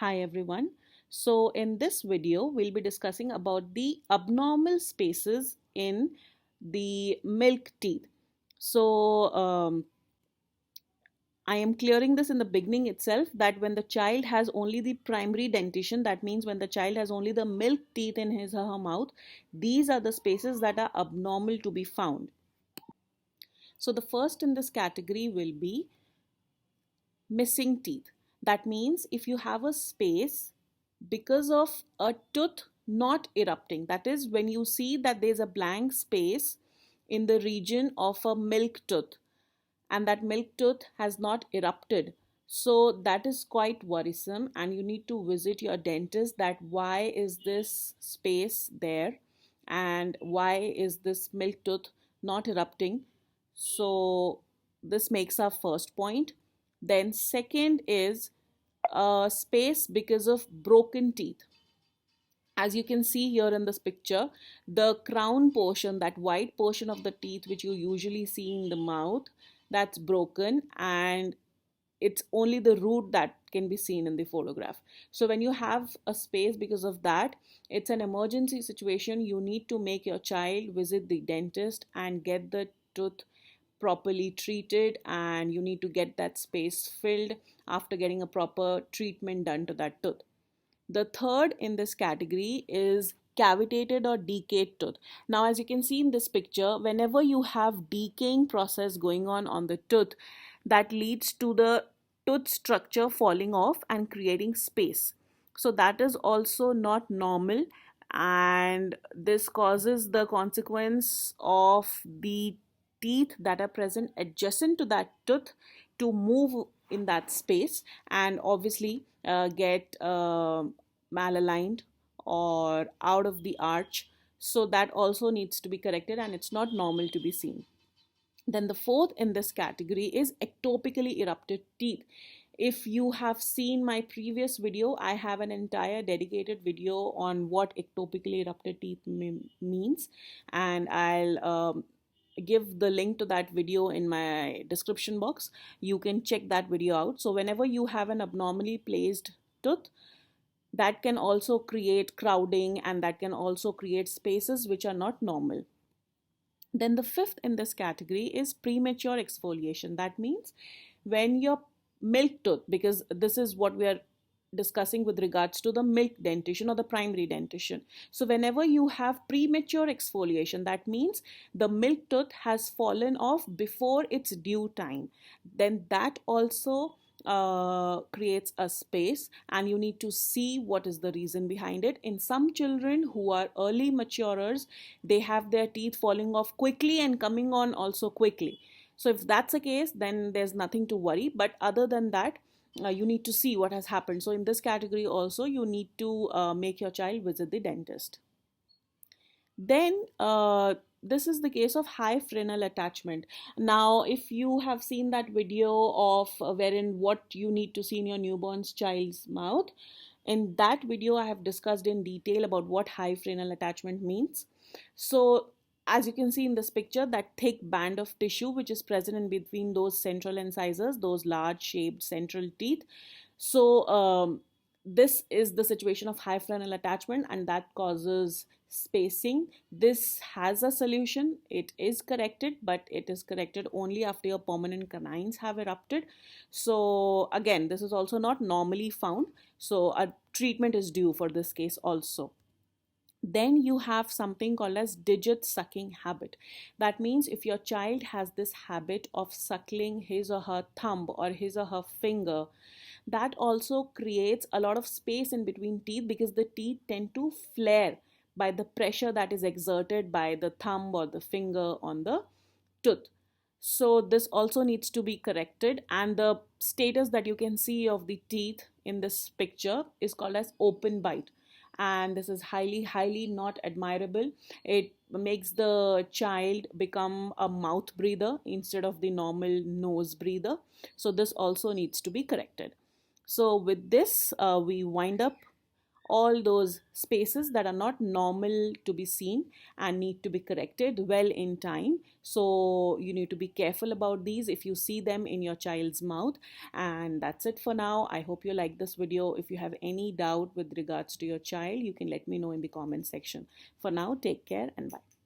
Hi everyone. So in this video, we'll be discussing about the abnormal spaces in the milk teeth. So I am clearing this in the beginning itself that when the child has only the primary dentition, that means when the child has only the milk teeth in his or her mouth, these are the spaces that are abnormal to be found. So the first in this category will be missing teeth. That means if you have a space because of a tooth not erupting, that is, when you see that there's a blank space in the region of a milk tooth and that milk tooth has not erupted. So that is quite worrisome, and you need to visit your dentist that why is this space there and why is this milk tooth not erupting. So this makes our first point. Then second is space because of broken teeth. As you can see here in this picture, the crown portion, that white portion of the teeth which you usually see in the mouth, that's broken, and it's only the root that can be seen in the photograph. So when you have a space because of that, it's an emergency situation. You need to make your child visit the dentist and get the tooth properly treated, and you need to get that space filled after getting a proper treatment done to that tooth. The third in this category is cavitated or decayed tooth. Now, as you can see in this picture, whenever you have decaying process going on the tooth, that leads to the tooth structure falling off and creating space. So that is also not normal, and this causes the consequence of the teeth that are present adjacent to that tooth to move in that space and obviously get malaligned or out of the arch. So that also needs to be corrected, and it's not normal to be seen. Then the fourth in this category is ectopically erupted teeth. If you have seen my previous video, I have an entire dedicated video on what ectopically erupted teeth means, and I'll give the link to that video in my description box. You can check that video out. So whenever you have an abnormally placed tooth, that can also create crowding and that can also create spaces which are not normal. Then the fifth in this category is premature exfoliation. That means when your milk tooth, because this is what we are discussing with regards to the milk dentition or the primary dentition. So whenever you have premature exfoliation, that means the milk tooth has fallen off before its due time. Then that also creates a space, and you need to see what is the reason behind it. In some children who are early maturers, they have their teeth falling off quickly and coming on also quickly. So if that's the case, then there's nothing to worry. But other than that, you need to see what has happened. So in this category also, you need to make your child visit the dentist. Then this is the case of high frenal attachment. Now, if you have seen that video of wherein what you need to see in your newborn's child's mouth, in that video I have discussed in detail about what high frenal attachment means. So as you can see in this picture, that thick band of tissue which is present in between those central incisors, those large shaped central teeth. So this is the situation of high frenal attachment, and that causes spacing. This has a solution. It is corrected, but it is corrected only after your permanent canines have erupted. So again, this is also not normally found. So a treatment is due for this case also. Then you have something called as digit sucking habit. That means if your child has this habit of suckling his or her thumb or his or her finger, that also creates a lot of space in between teeth because the teeth tend to flare by the pressure that is exerted by the thumb or the finger on the tooth. So this also needs to be corrected, and the status that you can see of the teeth in this picture is called as open bite, and this is highly not admirable. It makes the child become a mouth breather instead of the normal nose breather. So this also needs to be corrected. So with this we wind up all those spaces that are not normal to be seen and need to be corrected well in time. So you need to be careful about these if you see them in your child's mouth. And that's it for now. I hope you like this video. If you have any doubt with regards to your child, you can let me know in the comment section. For now, take care and bye.